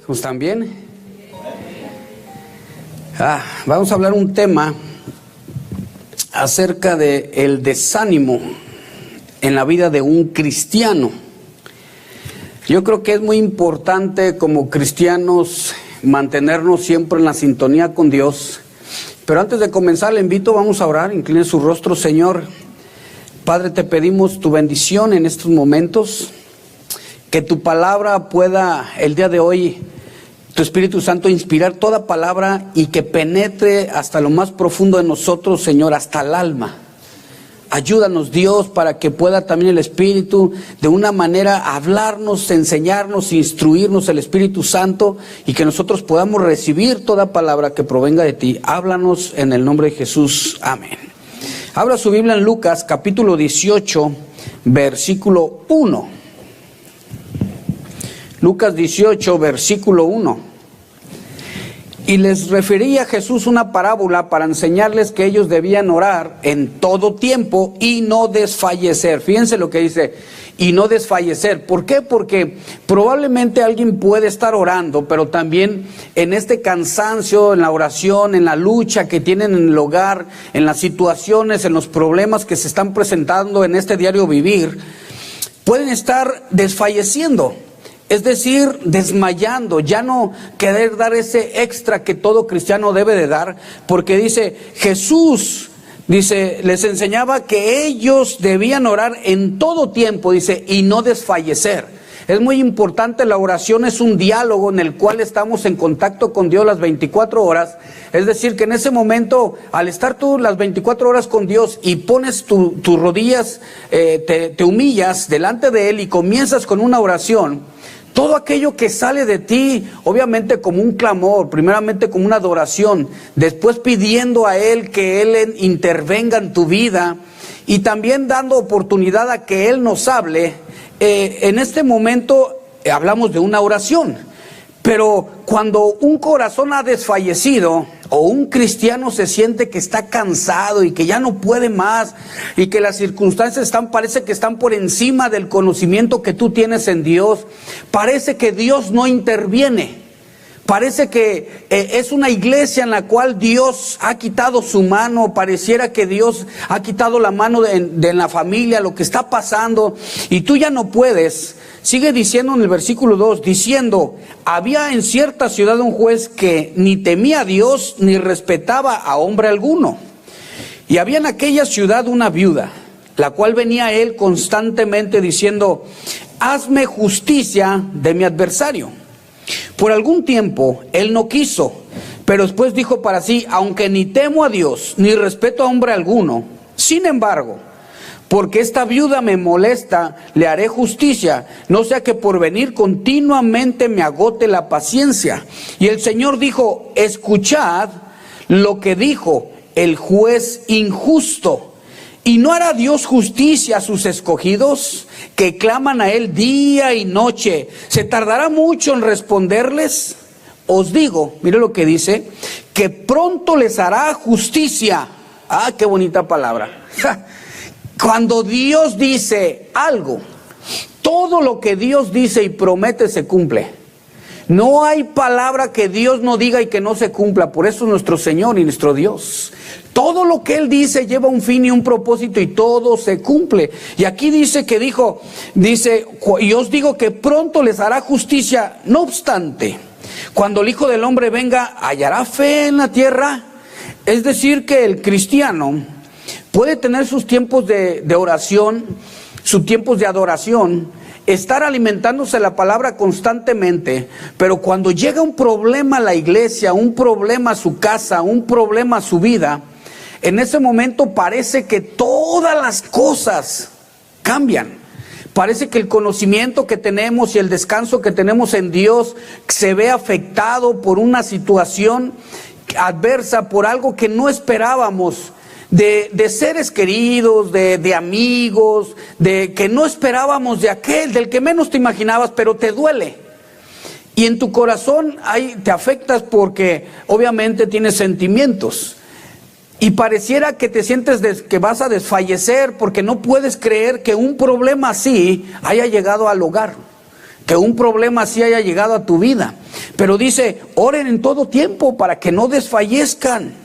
¿Cómo están? ¿Bien? Vamos a hablar un tema acerca de el desánimo en la vida de un cristiano. Yo creo que es muy importante como cristianos mantenernos siempre en la sintonía con Dios. Pero antes de comenzar, le invito, vamos a orar. Incline su rostro, Señor. Padre, te pedimos tu bendición en estos momentos. Que tu palabra pueda el día de hoy, tu Espíritu Santo, inspirar toda palabra y que penetre hasta lo más profundo de nosotros, Señor, hasta el alma. Ayúdanos, Dios, para que pueda también el Espíritu de una manera hablarnos, enseñarnos, instruirnos el Espíritu Santo y que nosotros podamos recibir toda palabra que provenga de ti. Háblanos en el nombre de Jesús. Amén. Abra su Biblia en Lucas capítulo 18, versículo 1. Lucas 18, versículo 1. Y les refería Jesús una parábola para enseñarles que ellos debían orar en todo tiempo y no desfallecer. Fíjense lo que dice, y no desfallecer. ¿Por qué? Porque probablemente alguien puede estar orando, pero también en este cansancio, en la oración, en la lucha que tienen en el hogar, en las situaciones, en los problemas que se están presentando en este diario vivir, pueden estar desfalleciendo. Es decir, desmayando, ya no querer dar ese extra que todo cristiano debe de dar, porque dice, Jesús, dice, les enseñaba que ellos debían orar en todo tiempo, dice, y no desfallecer. Es muy importante, la oración es un diálogo en el cual estamos en contacto con Dios las 24 horas. Es decir, que en ese momento, al estar tú las 24 horas con Dios y pones tus rodillas, te humillas delante de Él y comienzas con una oración, todo aquello que sale de ti, obviamente como un clamor, primeramente como una adoración, después pidiendo a Él que Él intervenga en tu vida y también dando oportunidad a que Él nos hable, en este momento hablamos de una oración. Pero cuando un corazón ha desfallecido o un cristiano se siente que está cansado y que ya no puede más y que las circunstancias parece que están por encima del conocimiento que tú tienes en Dios, parece que Dios no interviene. Parece que es una iglesia en la cual Dios ha quitado su mano, pareciera que Dios ha quitado la mano de la familia, lo que está pasando, y tú ya no puedes. Sigue diciendo en el versículo 2, diciendo, había en cierta ciudad un juez que ni temía a Dios ni respetaba a hombre alguno. Y había en aquella ciudad una viuda, la cual venía a él constantemente diciendo, hazme justicia de mi adversario. Por algún tiempo él no quiso, pero después dijo para sí, aunque ni temo a Dios, ni respeto a hombre alguno, sin embargo, porque esta viuda me molesta, le haré justicia, no sea que por venir continuamente me agote la paciencia. Y el Señor dijo, escuchad lo que dijo el juez injusto. ¿Y no hará Dios justicia a sus escogidos, que claman a Él día y noche? ¿Se tardará mucho en responderles? Os digo, mire lo que dice, que pronto les hará justicia. Ah, qué bonita palabra. Cuando Dios dice algo, todo lo que Dios dice y promete se cumple. No hay palabra que Dios no diga y que no se cumpla. Por eso es nuestro Señor y nuestro Dios. Todo lo que Él dice lleva un fin y un propósito y todo se cumple. Y aquí dice que dice, y os digo que pronto les hará justicia. No obstante, cuando el Hijo del Hombre venga, ¿hallará fe en la tierra? Es decir, que el cristiano puede tener sus tiempos de oración, sus tiempos de adoración, estar alimentándose la palabra constantemente, pero cuando llega un problema a la iglesia, un problema a su casa, un problema a su vida, en ese momento parece que todas las cosas cambian. Parece que el conocimiento que tenemos y el descanso que tenemos en Dios se ve afectado por una situación adversa, por algo que no esperábamos. De seres queridos, de amigos, de que no esperábamos, de aquel, del que menos te imaginabas, pero te duele. Y en tu corazón te afectas porque obviamente tienes sentimientos. Y pareciera que te sientes que vas a desfallecer porque no puedes creer que un problema así haya llegado al hogar. que un problema así haya llegado a tu vida. Pero dice, oren en todo tiempo para que no desfallezcan.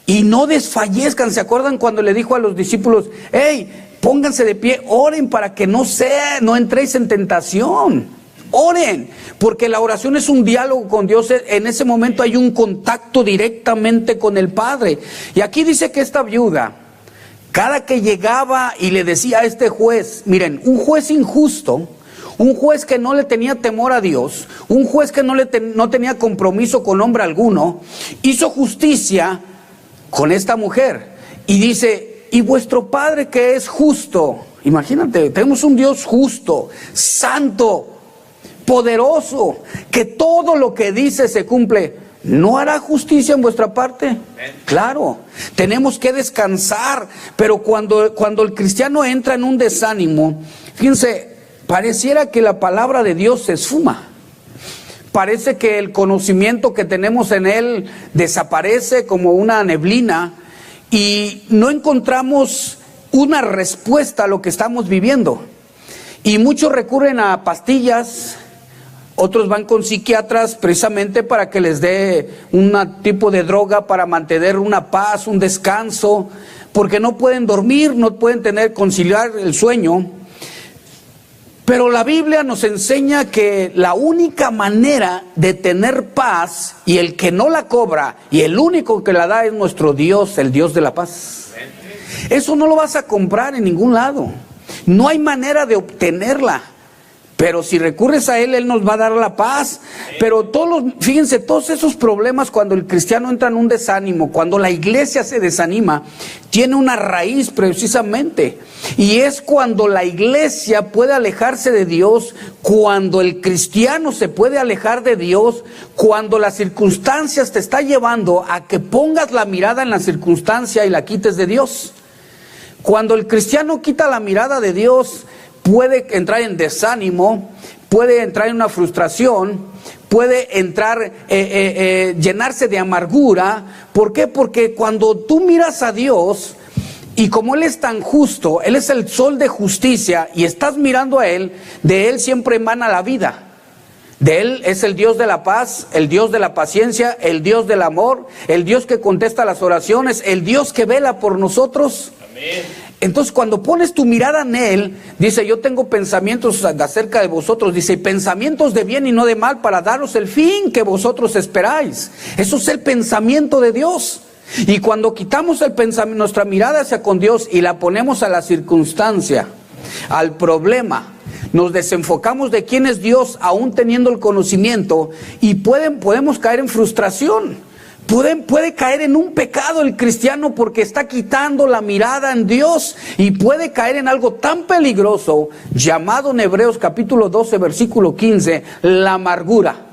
Y no desfallezcan. ¿Se acuerdan cuando le dijo a los discípulos, hey, pónganse de pie, oren para que no entréis en tentación? Oren, porque la oración es un diálogo con Dios. En ese momento hay un contacto directamente con el Padre. Y aquí dice que esta viuda, cada que llegaba y le decía a este juez, miren, un juez injusto, un juez que no le tenía temor a Dios, un juez que no tenía compromiso con hombre alguno, hizo justicia con esta mujer. Y dice, y vuestro Padre que es justo, imagínate, tenemos un Dios justo, santo, poderoso, que todo lo que dice se cumple, ¿no hará justicia en vuestra parte? Claro, tenemos que descansar, pero cuando el cristiano entra en un desánimo, fíjense, pareciera que la palabra de Dios se esfuma. Parece que el conocimiento que tenemos en Él desaparece como una neblina y no encontramos una respuesta a lo que estamos viviendo. Y muchos recurren a pastillas, otros van con psiquiatras precisamente para que les dé un tipo de droga para mantener una paz, un descanso, porque no pueden dormir, no pueden conciliar el sueño. Pero la Biblia nos enseña que la única manera de tener paz, y el que no la cobra, y el único que la da es nuestro Dios, el Dios de la paz. Eso no lo vas a comprar en ningún lado. No hay manera de obtenerla. Pero si recurres a Él, Él nos va a dar la paz. Pero fíjense, todos esos problemas cuando el cristiano entra en un desánimo, cuando la iglesia se desanima, tiene una raíz precisamente. Y es cuando la iglesia puede alejarse de Dios, cuando el cristiano se puede alejar de Dios, cuando las circunstancias te está llevando a que pongas la mirada en la circunstancia y la quites de Dios. Cuando el cristiano quita la mirada de Dios, puede entrar en desánimo, puede entrar en una frustración, puede entrar, llenarse de amargura. ¿Por qué? Porque cuando tú miras a Dios, y como Él es tan justo, Él es el sol de justicia, y estás mirando a Él, de Él siempre emana la vida. De Él es el Dios de la paz, el Dios de la paciencia, el Dios del amor, el Dios que contesta las oraciones, el Dios que vela por nosotros. Amén. Entonces cuando pones tu mirada en Él, dice, yo tengo pensamientos acerca de vosotros, dice, pensamientos de bien y no de mal para daros el fin que vosotros esperáis. Eso es el pensamiento de Dios. Y cuando quitamos nuestra mirada hacia con Dios y la ponemos a la circunstancia, al problema, nos desenfocamos de quién es Dios aún teniendo el conocimiento, y podemos caer en frustración. Puede caer en un pecado el cristiano porque está quitando la mirada en Dios, y puede caer en algo tan peligroso llamado en Hebreos capítulo 12 versículo 15, la amargura.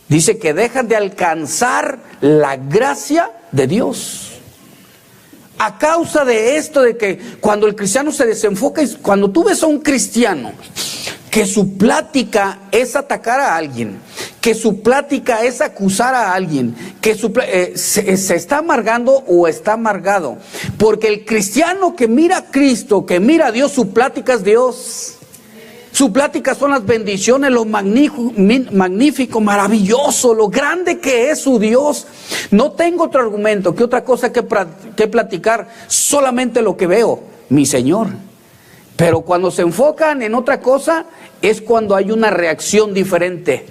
Dice que dejan de alcanzar la gracia de Dios. A causa de esto, de que cuando el cristiano se desenfoca, cuando tú ves a un cristiano que su plática es atacar a alguien, que su plática es acusar a alguien, que se está amargando o está amargado. Porque el cristiano que mira a Cristo, que mira a Dios, su plática es Dios. Su plática son las bendiciones, lo magnífico, maravilloso, lo grande que es su Dios. No tengo otro argumento que otra cosa que platicar, solamente lo que veo, mi Señor. Pero cuando se enfocan en otra cosa, es cuando hay una reacción diferente.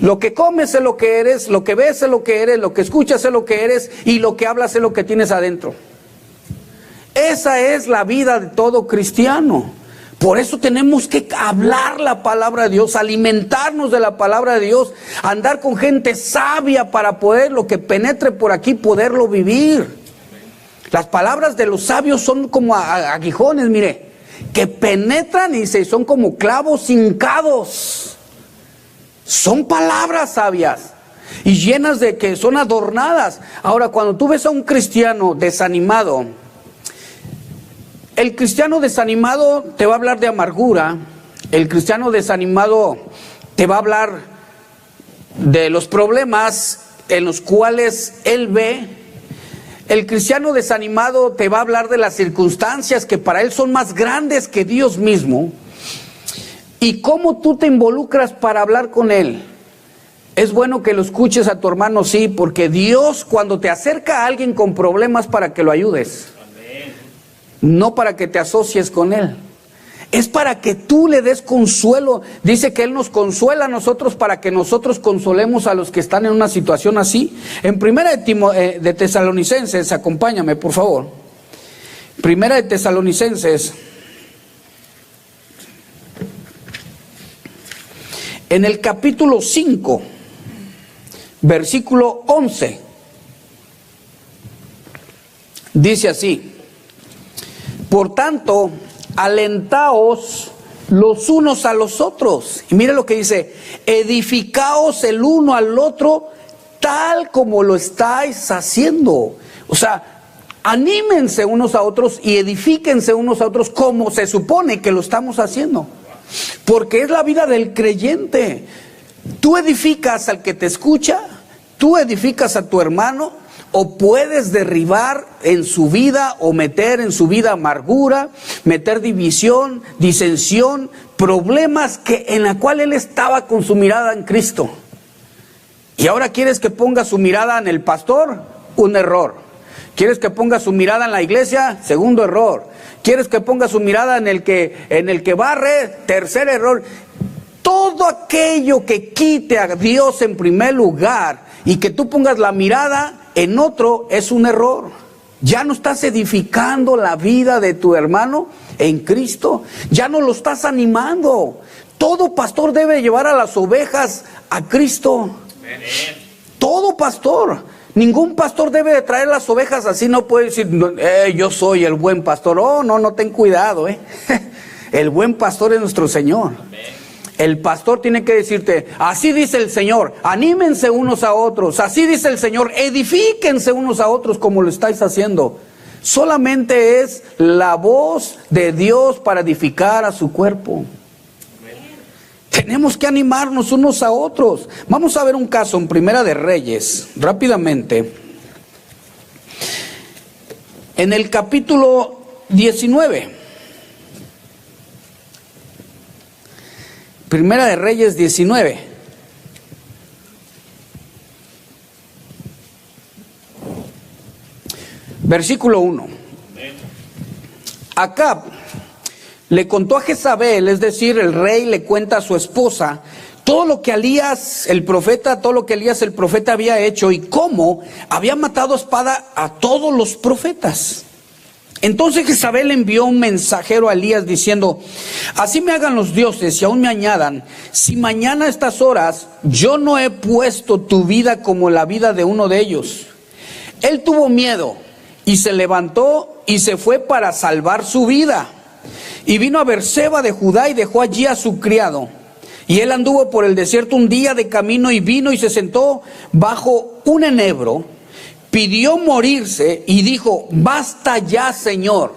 Lo que comes es lo que eres, lo que ves es lo que eres, lo que escuchas es lo que eres, y lo que hablas es lo que tienes adentro. Esa es la vida de todo cristiano. Por eso tenemos que hablar la palabra de Dios, alimentarnos de la palabra de Dios, andar con gente sabia para poder, lo que penetre por aquí, poderlo vivir. Las palabras de los sabios son como aguijones, mire, que penetran y son como clavos hincados. Son palabras sabias y llenas de que son adornadas. Ahora, cuando tú ves a un cristiano desanimado, el cristiano desanimado te va a hablar de amargura. El cristiano desanimado te va a hablar de los problemas en los cuales él ve. El cristiano desanimado te va a hablar de las circunstancias que para él son más grandes que Dios mismo. y cómo tú te involucras para hablar con él. Es bueno que lo escuches a tu hermano, sí, porque Dios cuando te acerca a alguien con problemas para que lo ayudes. Amén. No para que te asocies con él. Es para que tú le des consuelo. Dice que Él nos consuela a nosotros para que nosotros consolemos a los que están en una situación así. En Primera de Tesalonicenses, acompáñame por favor. Primera de Tesalonicenses. En el capítulo 5, versículo 11. Dice así: por tanto, alentaos los unos a los otros. Y mire lo que dice: edificaos el uno al otro tal como lo estáis haciendo. O sea, anímense unos a otros y edifíquense unos a otros como se supone que lo estamos haciendo. Porque es la vida del creyente. Tú edificas al que te escucha, tú edificas a tu hermano, o puedes derribar en su vida o meter en su vida amargura, meter división, disensión, problemas en la cual él estaba con su mirada en Cristo. Y ahora quieres que ponga su mirada en el pastor, un error. Quieres que ponga su mirada en la iglesia, segundo error. Quieres que ponga su mirada en el que barre, tercer error. Todo aquello que quite a Dios en primer lugar y que tú pongas la mirada en otro es un error. Ya no estás edificando la vida de tu hermano en Cristo. Ya no lo estás animando. Todo pastor debe llevar a las ovejas a Cristo. Todo pastor. Ningún pastor debe de traer las ovejas así. No puede decir, yo soy el buen pastor. Oh, no, ten cuidado. El buen pastor es nuestro Señor. El pastor tiene que decirte, así dice el Señor, anímense unos a otros. Así dice el Señor, edifíquense unos a otros como lo estáis haciendo. Solamente es la voz de Dios para edificar a su cuerpo. Tenemos que animarnos unos a otros. Vamos a ver un caso en Primera de Reyes, rápidamente. En el capítulo 19. Primera de Reyes 19. Versículo 1. Acab le contó a Jezabel, es decir, el rey le cuenta a su esposa todo lo que Elías el profeta había hecho y cómo había matado a espada a todos los profetas. Entonces Jezabel envió un mensajero a Elías diciendo: así me hagan los dioses y aún me añadan, si mañana a estas horas yo no he puesto tu vida como la vida de uno de ellos. Él tuvo miedo y se levantó y se fue para salvar su vida. Y vino a Berseba de Judá y dejó allí a su criado. Y él anduvo por el desierto un día de camino y vino y se sentó bajo un enebro. Pidió morirse y dijo: basta ya, Señor.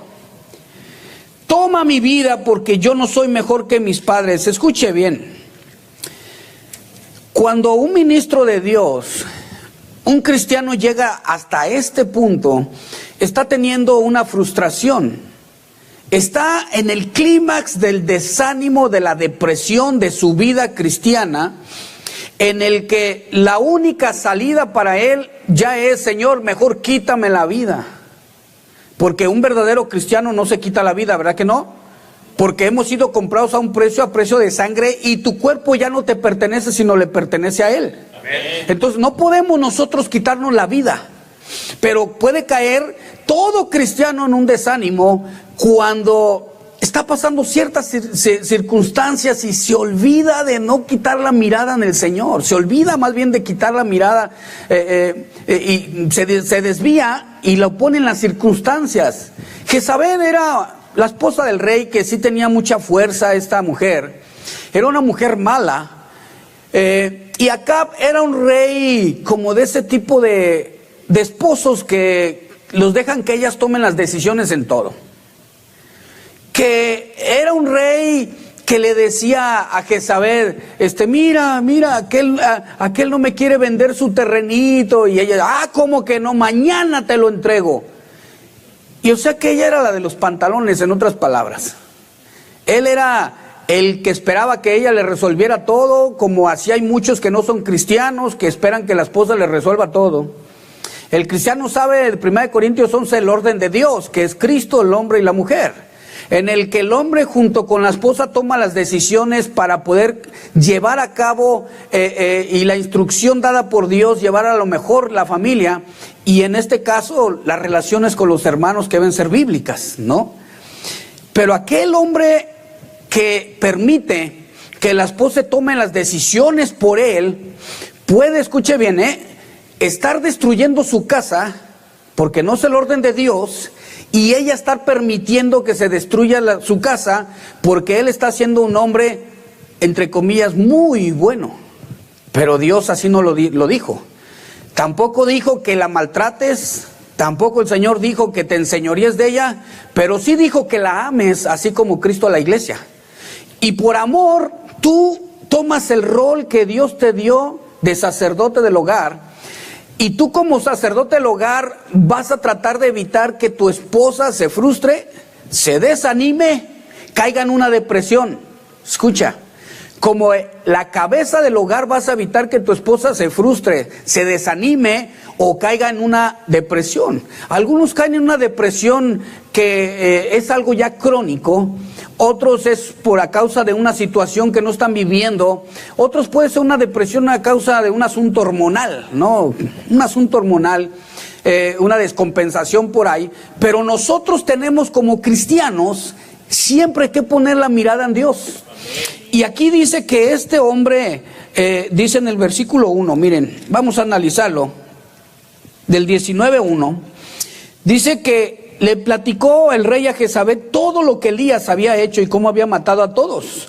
Toma mi vida porque yo no soy mejor que mis padres. Escuche bien. Cuando un ministro de Dios, un cristiano, llega hasta este punto, está teniendo una frustración. Está en el clímax del desánimo, de la depresión de su vida cristiana, en el que la única salida para él ya es: Señor, mejor quítame la vida. Porque un verdadero cristiano no se quita la vida, ¿verdad que no? Porque hemos sido comprados a precio de sangre, y tu cuerpo ya no te pertenece, sino le pertenece a Él. Amén. Entonces no podemos nosotros quitarnos la vida. Pero puede caer todo cristiano en un desánimo cuando está pasando ciertas circunstancias y se olvida de no quitar la mirada en el Señor. Se olvida más bien de quitar la mirada y se desvía y lo pone en las circunstancias. Jezabel era la esposa del rey, que sí tenía mucha fuerza. Esta mujer era una mujer mala, y Acab era un rey como de ese tipo de esposos que los dejan que ellas tomen las decisiones en todo. Que era un rey que le decía a Jezabel, mira, aquel no me quiere vender su terrenito, y ella, ¿cómo que no? Mañana te lo entrego. Y o sea que ella era la de los pantalones, en otras palabras. Él era el que esperaba que ella le resolviera todo, como así hay muchos que no son cristianos, que esperan que la esposa le resuelva todo. El cristiano sabe, el 1 Corintios 11, el orden de Dios, que es Cristo, el hombre y la mujer, en el que el hombre junto con la esposa toma las decisiones para poder llevar a cabo y la instrucción dada por Dios, llevar a lo mejor la familia, y en este caso las relaciones con los hermanos que deben ser bíblicas, ¿no? Pero aquel hombre que permite que la esposa tome las decisiones por él, puede, escuche bien, estar destruyendo su casa, porque no es el orden de Dios, y ella estar permitiendo que se destruya su casa, porque él está siendo un hombre, entre comillas, muy bueno. Pero Dios así no lo dijo. Tampoco dijo que la maltrates, tampoco el Señor dijo que te enseñoríes de ella, pero sí dijo que la ames, así como Cristo a la iglesia. Y por amor, tú tomas el rol que Dios te dio de sacerdote del hogar. Y tú como sacerdote del hogar vas a tratar de evitar que tu esposa se frustre, se desanime, caiga en una depresión. Escucha, como la cabeza del hogar vas a evitar que tu esposa se frustre, se desanime o caiga en una depresión. Algunos caen en una depresión que es algo ya crónico. Otros es por a causa de una situación que no están viviendo. Otros puede ser una depresión a causa de un asunto hormonal, ¿no? Un asunto hormonal, una descompensación por ahí. Pero nosotros tenemos como cristianos siempre que poner la mirada en Dios. Y aquí dice que este hombre, dice en el versículo 1, miren, vamos a analizarlo, del 19:1, dice que le platicó el rey a Jezabel todo lo que Elías había hecho y cómo había matado a todos.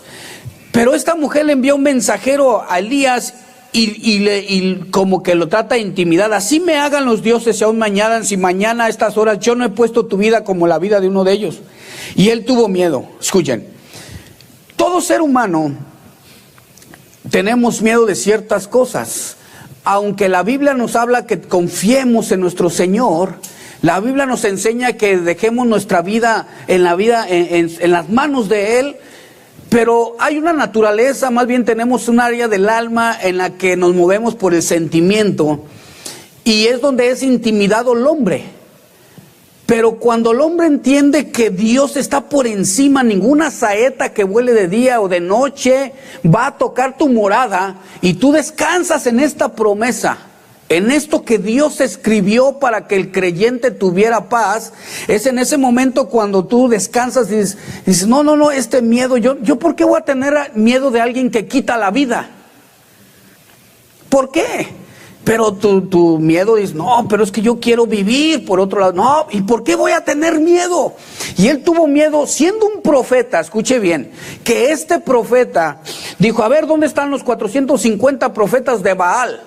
Pero esta mujer le envió un mensajero a Elías y como que lo trata de intimidar. Así me hagan los dioses si aún mañana, si mañana a estas horas yo no he puesto tu vida como la vida de uno de ellos. Y él tuvo miedo. Escuchen, todo ser humano tenemos miedo de ciertas cosas. Aunque la Biblia nos habla que confiemos en nuestro Señor, la Biblia nos enseña que dejemos nuestra vida en las manos de Él, pero hay una naturaleza, más bien tenemos un área del alma en la que nos movemos por el sentimiento, y es donde es intimidado el hombre. Pero cuando el hombre entiende que Dios está por encima, ninguna saeta que vuele de día o de noche va a tocar tu morada, y tú descansas en esta promesa, en esto que Dios escribió para que el creyente tuviera paz, es en ese momento cuando tú descansas y dices, no, este miedo, yo ¿por qué voy a tener miedo de alguien que quita la vida? ¿Por qué? Pero tu miedo dice, no, pero es que yo quiero vivir. Por otro lado, no, ¿y por qué voy a tener miedo? Y él tuvo miedo siendo un profeta, escuche bien, que este profeta dijo, a ver, ¿dónde están los 450 profetas de Baal?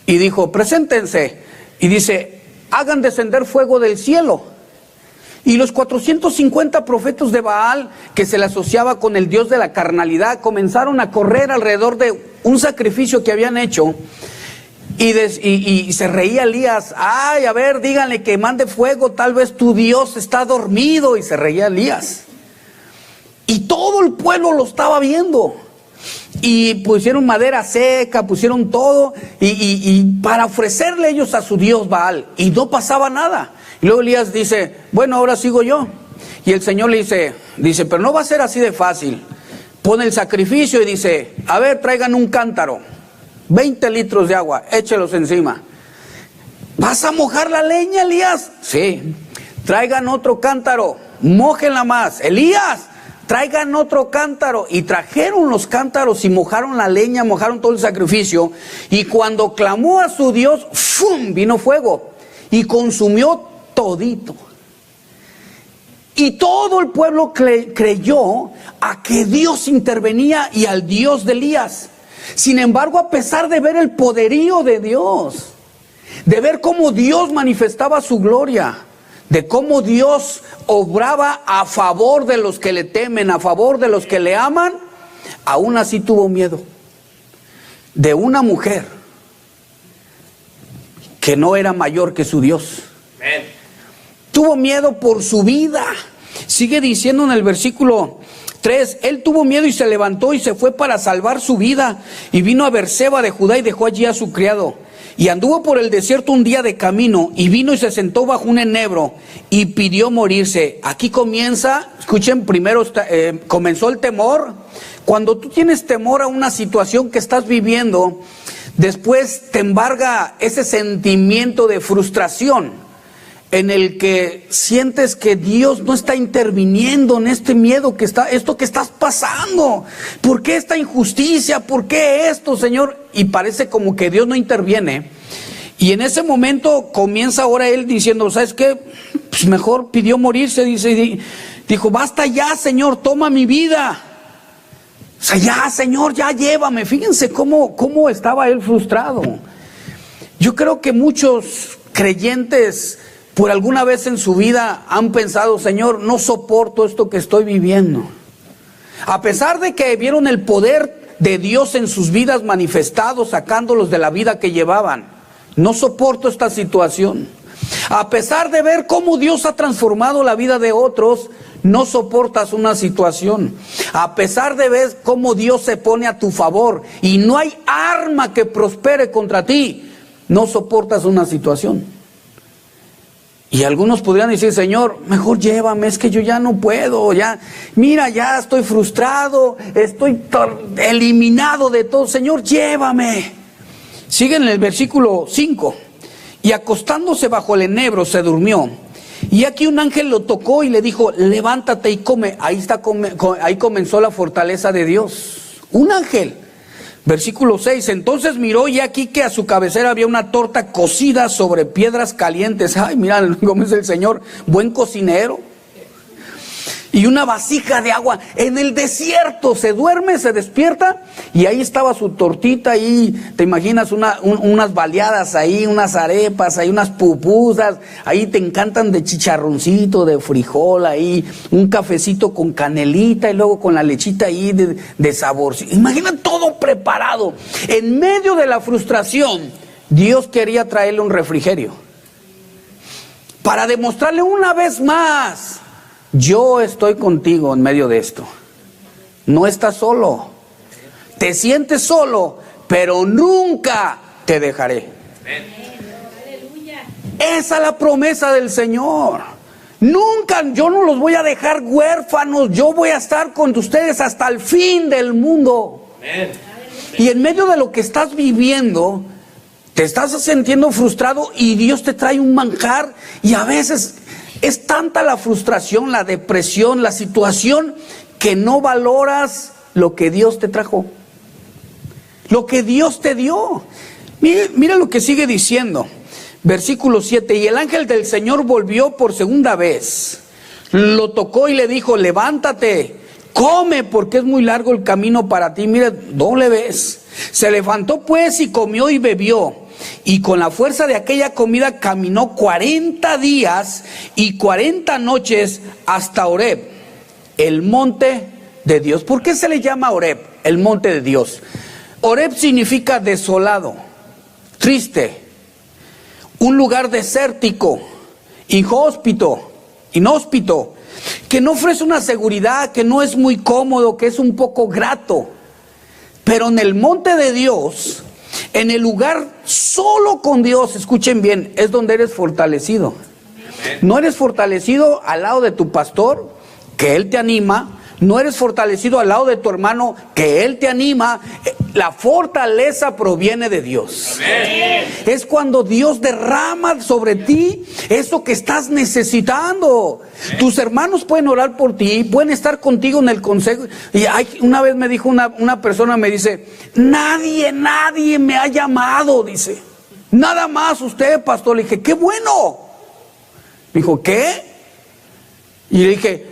Y dijo, preséntense. Y dice, hagan descender fuego del cielo. Y los 450 profetas de Baal, que se le asociaba con el dios de la carnalidad, comenzaron a correr alrededor de un sacrificio que habían hecho. Y se reía Elías, ay, a ver, díganle que mande fuego, tal vez tu Dios está dormido. Y se reía Elías. Y todo el pueblo lo estaba viendo. Y pusieron madera seca, pusieron todo, y para ofrecerle ellos a su Dios Baal, y no pasaba nada. Y luego Elías dice, bueno, ahora sigo yo. Y el Señor le dice, pero no va a ser así de fácil. Pone el sacrificio y dice, a ver, traigan un cántaro, 20 litros de agua, échelos encima. ¿Vas a mojar la leña, Elías? Sí. Traigan otro cántaro, mójenla más. Elías, traigan otro cántaro. Y trajeron los cántaros y mojaron la leña, mojaron todo el sacrificio. Y cuando clamó a su Dios, ¡fum!, vino fuego y consumió todito. Y todo el pueblo creyó a que Dios intervenía y al Dios de Elías. Sin embargo, a pesar de ver el poderío de Dios, de ver cómo Dios manifestaba su gloria, de cómo Dios obraba a favor de los que le temen, a favor de los que le aman, aún así tuvo miedo de una mujer que no era mayor que su Dios. Tuvo miedo por su vida. Sigue diciendo en el versículo 3. Él tuvo miedo y se levantó y se fue para salvar su vida. Y vino a Berseba de Judá y dejó allí a su criado. Y anduvo por el desierto un día de camino. Y vino y se sentó bajo un enebro y pidió morirse. Aquí comienza, escuchen, primero comenzó el temor. Cuando tú tienes temor a una situación que estás viviendo, después te embarga ese sentimiento de frustración, en el que sientes que Dios no está interviniendo en este miedo esto que estás pasando. ¿Por qué esta injusticia? ¿Por qué esto, Señor? Y parece como que Dios no interviene. Y en ese momento comienza ahora él diciendo, ¿sabes qué? Pues mejor pidió morirse, dijo, basta ya, Señor, toma mi vida. O sea, ya, Señor, ya llévame. Fíjense cómo estaba él frustrado. Yo creo que muchos creyentes por alguna vez en su vida han pensado, Señor, no soporto esto que estoy viviendo. A pesar de que vieron el poder de Dios en sus vidas manifestado, sacándolos de la vida que llevaban, no soporto esta situación. A pesar de ver cómo Dios ha transformado la vida de otros, no soportas una situación. A pesar de ver cómo Dios se pone a tu favor y no hay arma que prospere contra ti, no soportas una situación. Y algunos podrían decir, Señor, mejor llévame, es que yo ya no puedo, ya estoy frustrado, estoy eliminado de todo, Señor, llévame. Sigue en el versículo 5, y acostándose bajo el enebro se durmió, y aquí un ángel lo tocó y le dijo, levántate y come. Ahí comenzó la fortaleza de Dios, un ángel. Versículo 6, entonces miró y aquí que a su cabecera había una torta cocida sobre piedras calientes. Ay, mira cómo es el Señor, buen cocinero. Y una vasija de agua en el desierto. Se duerme, se despierta y ahí estaba su tortita ahí. Te imaginas unas baleadas ahí, unas arepas, ahí unas pupusas. Ahí te encantan de chicharroncito, de frijol ahí. Un cafecito con canelita y luego con la lechita ahí de sabor. Imagina todo preparado. En medio de la frustración, Dios quería traerle un refrigerio. Para demostrarle una vez más, yo estoy contigo en medio de esto. No estás solo. Te sientes solo, pero nunca te dejaré. Esa es la promesa del Señor. Nunca, yo no los voy a dejar huérfanos. Yo voy a estar con ustedes hasta el fin del mundo. Y en medio de lo que estás viviendo, te estás sintiendo frustrado y Dios te trae un manjar. Y a veces es tanta la frustración, la depresión, la situación, que no valoras lo que Dios te trajo, lo que Dios te dio. Mira lo que sigue diciendo, versículo 7, y el ángel del Señor volvió por segunda vez, lo tocó y le dijo, levántate, come, porque es muy largo el camino para ti. Mira, doble vez. Se levantó pues y comió y bebió. Y con la fuerza de aquella comida caminó 40 días y 40 noches hasta Horeb, el monte de Dios. ¿Por qué se le llama Horeb, el monte de Dios? Horeb significa desolado, triste, un lugar desértico, inhóspito, que no ofrece una seguridad, que no es muy cómodo, que es un poco grato. Pero en el monte de Dios, en el lugar solo con Dios, escuchen bien, es donde eres fortalecido. No eres fortalecido al lado de tu pastor, que él te anima. No eres fortalecido al lado de tu hermano, que él te anima. La fortaleza proviene de Dios. Amén. Es cuando Dios derrama sobre ti eso que estás necesitando. Amén. Tus hermanos pueden orar por ti, pueden estar contigo en el consejo. Y una vez me dijo una persona, me dice, nadie me ha llamado, dice. Nada más usted, pastor. Le dije, qué bueno. Me dijo, ¿qué? Y le dije,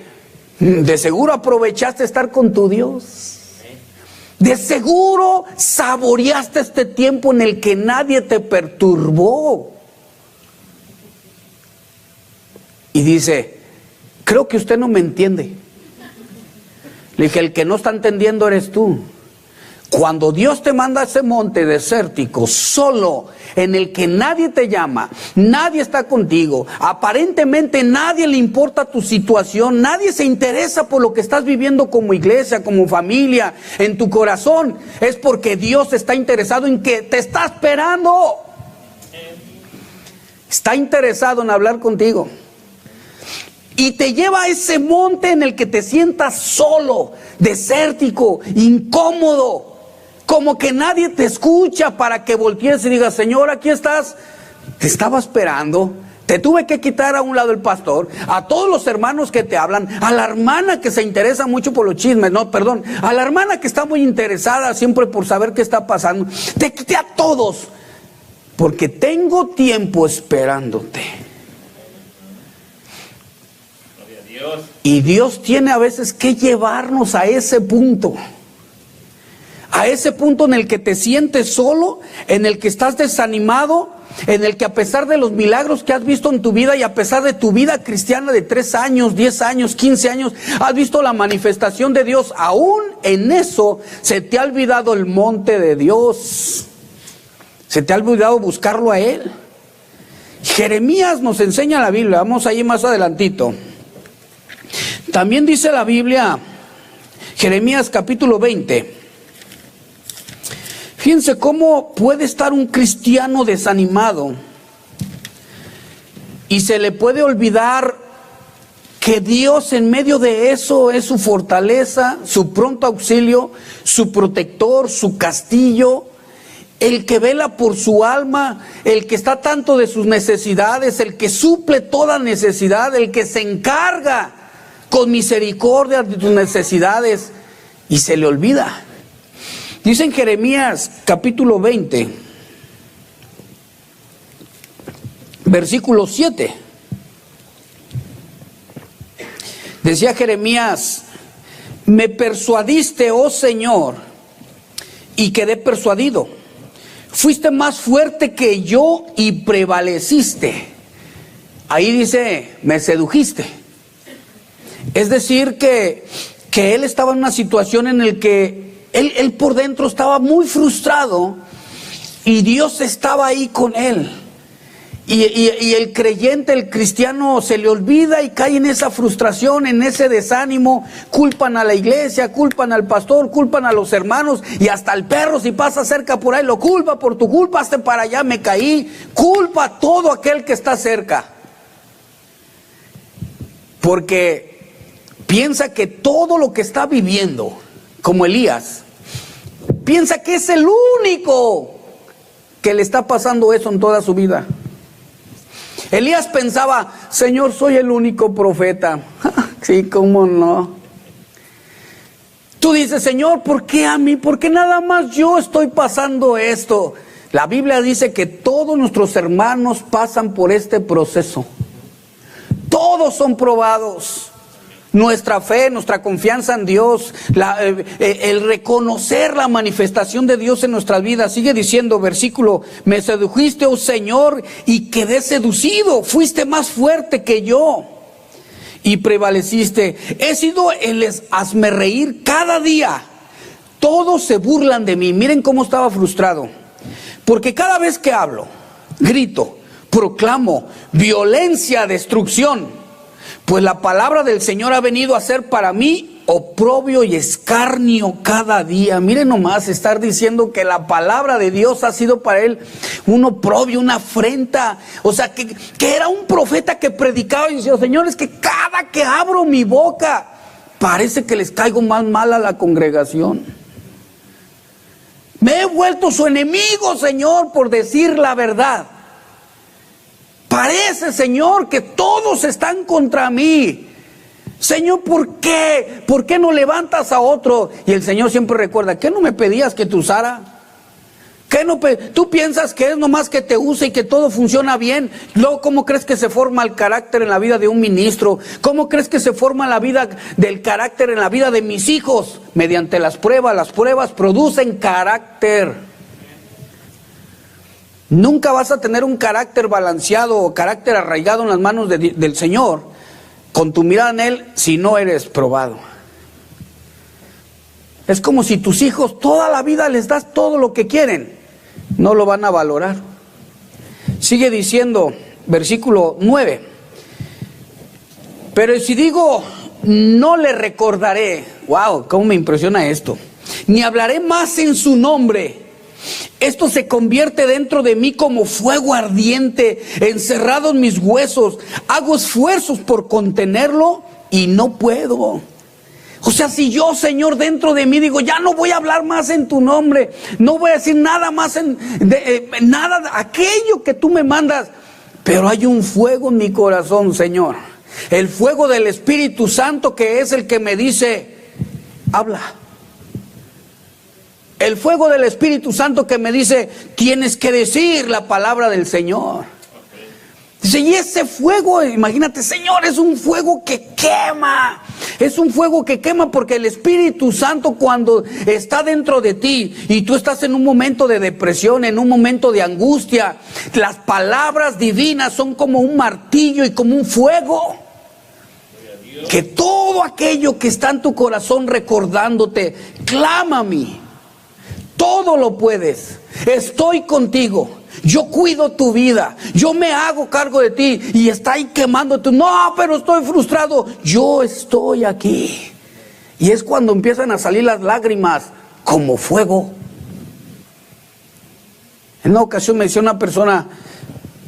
de seguro aprovechaste estar con tu Dios. De seguro saboreaste este tiempo en el que nadie te perturbó. Y dice, creo que usted no me entiende. Le dije, el que no está entendiendo eres tú. Cuando Dios te manda a ese monte desértico, solo, en el que nadie te llama, nadie está contigo, aparentemente nadie le importa tu situación, nadie se interesa por lo que estás viviendo como iglesia, como familia, en tu corazón, es porque Dios está interesado en que te está esperando. Está interesado en hablar contigo. Y te lleva a ese monte en el que te sientas solo, desértico, incómodo. Como que nadie te escucha, para que voltees y digas: Señor, aquí estás. Te estaba esperando. Te tuve que quitar a un lado el pastor, a todos los hermanos que te hablan, a la hermana que se interesa mucho por los chismes, a la hermana que está muy interesada siempre por saber qué está pasando. Te quité a todos, porque tengo tiempo esperándote. Y Dios tiene a veces que llevarnos a ese punto. A ese punto en el que te sientes solo, en el que estás desanimado, en el que a pesar de los milagros que has visto en tu vida y a pesar de tu vida cristiana de 3 años, 10 años, 15 años, has visto la manifestación de Dios. Aún en eso se te ha olvidado el monte de Dios. Se te ha olvidado buscarlo a Él. Jeremías nos enseña la Biblia, vamos ahí más adelantito. También dice la Biblia, Jeremías capítulo 20. Fíjense cómo puede estar un cristiano desanimado y se le puede olvidar que Dios en medio de eso es su fortaleza, su pronto auxilio, su protector, su castillo, el que vela por su alma, el que está tanto de sus necesidades, el que suple toda necesidad, el que se encarga con misericordia de tus necesidades, y se le olvida. Dice en Jeremías capítulo 20, versículo 7. Decía Jeremías: me persuadiste, oh Señor, y quedé persuadido. Fuiste más fuerte que yo y prevaleciste. Ahí dice, me sedujiste. Es decir que él estaba en una situación en la que él por dentro estaba muy frustrado y Dios estaba ahí con él. Y el creyente, el cristiano, se le olvida y cae en esa frustración, en ese desánimo. Culpan a la iglesia, culpan al pastor, culpan a los hermanos, y hasta el perro, si pasa cerca por ahí, lo culpa: por tu culpa, hazte para allá, me caí. Culpa a todo aquel que está cerca, porque piensa que todo lo que está viviendo, como Elías, piensa que es el único que le está pasando eso en toda su vida. Elías pensaba: Señor, soy el único profeta. Sí, cómo no. Tú dices: Señor, ¿por qué a mí? ¿Por qué nada más yo estoy pasando esto? La Biblia dice que todos nuestros hermanos pasan por este proceso. Todos son probados. Nuestra fe, nuestra confianza en Dios, el reconocer la manifestación de Dios en nuestras vidas. Sigue diciendo, versículo: me sedujiste, oh Señor, y quedé seducido. Fuiste más fuerte que yo y prevaleciste. He sido el hazmerreír cada día. Todos se burlan de mí. Miren cómo estaba frustrado, porque cada vez que hablo, grito, proclamo violencia, destrucción. Pues la palabra del Señor ha venido a ser para mí oprobio y escarnio cada día. Miren nomás, estar diciendo que la palabra de Dios ha sido para él un oprobio, una afrenta. O sea, que era un profeta que predicaba y decía: señores, que cada que abro mi boca parece que les caigo más mal a la congregación. Me he vuelto su enemigo, Señor, por decir la verdad. Parece, Señor, que todos están contra mí. Señor, ¿por qué? ¿Por qué no levantas a otro? Y el Señor siempre recuerda: ¿qué no me pedías que te usara? ¿Qué no ¿Tú piensas que es nomás que te use y que todo funciona bien? Luego, ¿cómo crees que se forma el carácter en la vida de un ministro? ¿Cómo crees que se forma la vida del carácter en la vida de mis hijos? Mediante las pruebas producen carácter. Nunca vas a tener un carácter balanceado o carácter arraigado en las manos del Señor con tu mirada en Él si no eres probado. Es como si tus hijos toda la vida les das todo lo que quieren. No lo van a valorar. Sigue diciendo, versículo 9. Pero si digo, no le recordaré. Wow, cómo me impresiona esto. Ni hablaré más en su nombre. Esto se convierte dentro de mí como fuego ardiente, encerrado en mis huesos. Hago esfuerzos por contenerlo y no puedo. O sea, si yo, Señor, dentro de mí digo, ya no voy a hablar más en tu nombre, no voy a decir nada más nada, aquello que tú me mandas, pero hay un fuego en mi corazón, Señor, el fuego del Espíritu Santo, que es el que me dice, habla. El fuego del Espíritu Santo que me dice, tienes que decir la palabra del Señor. Dice, y ese fuego, imagínate, Señor, es un fuego que quema. Es un fuego que quema porque el Espíritu Santo, cuando está dentro de ti y tú estás en un momento de depresión, en un momento de angustia, las palabras divinas son como un martillo y como un fuego. Que todo aquello que está en tu corazón recordándote, clama a mí. Todo lo puedes. Estoy contigo. Yo cuido tu vida, yo me hago cargo de ti, y está ahí quemándote. No, pero estoy frustrado. Yo estoy aquí. Y es cuando empiezan a salir las lágrimas como fuego. En una ocasión me decía una persona,